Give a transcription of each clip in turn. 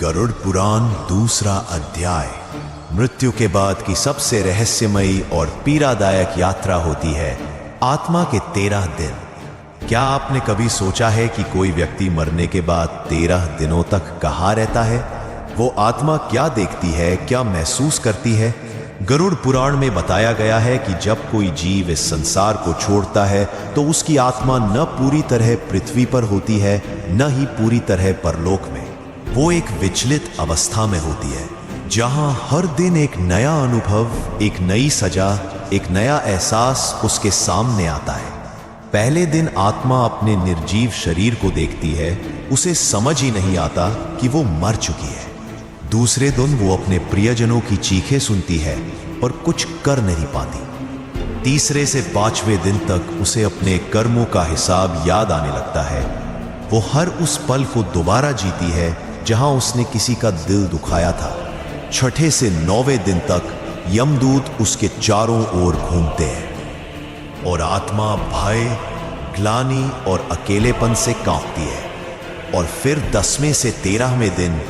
गरुड़ पुराण दूसरा अध्याय। मृत्यु के बाद की सबसे रहस्यमयी और पीड़ादायक यात्रा होती है आत्मा के 13 दिन। क्या आपने कभी सोचा है कि कोई व्यक्ति मरने के बाद 13 दिनों तक कहाँ रहता है? वो आत्मा क्या देखती है, क्या महसूस करती है? गरुड़ पुराण में बताया गया है कि जब कोई जीव इस संसार को छोड़ता है तो उसकी आत्मा न पूरी तरह पृथ्वी पर होती है, न ही पूरी तरह परलोक में। वो एक विचलित अवस्था में होती है, जहां हर दिन एक नया अनुभव, एक नई सजा, एक नया एहसास उसके सामने आता है। पहले दिन आत्मा अपने निर्जीव शरीर को देखती है, उसे समझ ही नहीं आता कि वो मर चुकी है। दूसरे दिन वो अपने प्रियजनों की चीखें सुनती है और कुछ कर नहीं पाती। तीसरे से 5वें दिन तक उसे अपने कर्मों का हिसाब याद आने लगता है। वो हर उस पल को दोबारा जीती है जहां उसने किसी का दिल दुखाया था। 6ठे से 9वें दिन तक यमदूत उसके चारों ओर घूमते हैं और आत्मा भय, ग्लानि और अकेलेपन से कांपती है। और फिर 10वें से 13वें दिन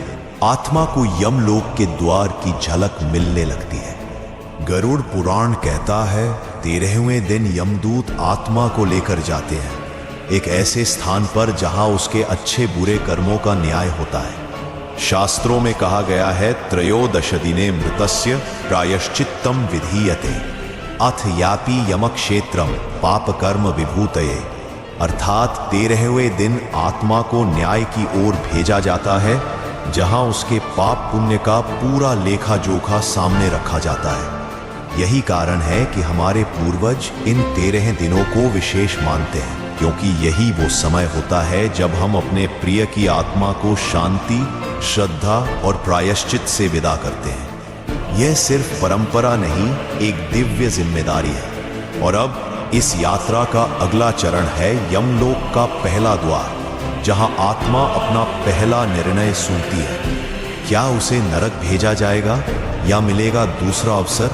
आत्मा को यमलोक के द्वार की झलक मिलने लगती है। गरुड़ पुराण कहता है 13वें दिन यमदूत आत्मा को लेकर जाते हैं एक ऐसे स्थान पर जहां उसके अच्छे बुरे कर्मों का न्याय होता है। शास्त्रों में कहा गया है त्रयोदश दिने मृतस्य प्रायश्चित्तम विधीयते अथ यापि यमक्षेत्रम पाप कर्म विभूतये। अर्थात 13वें दिन आत्मा को न्याय की ओर भेजा जाता है, जहां उसके पाप पुण्य का पूरा लेखा जोखा सामने रखा जाता है। यही कारण है कि हमारे पूर्वज इन 13 दिनों को विशेष मानते हैं, क्योंकि यही वो समय होता है जब हम अपने प्रिय की आत्मा को शांति, श्रद्धा और प्रायश्चित से विदा करते हैं। यह सिर्फ परंपरा नहीं, एक दिव्य जिम्मेदारी है। और अब इस यात्रा का अगला चरण है यमलोक का पहला द्वार, जहां आत्मा अपना पहला निर्णय सुनती है। क्या उसे नरक भेजा जाएगा या मिलेगा दूसरा अवसर?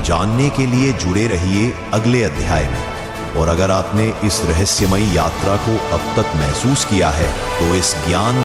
जानने के लिए जुड़े रहिए अगले अध्याय में। और अगर आपने इस रहस्यमयी यात्रा को अब तक महसूस किया है तो इस ज्ञान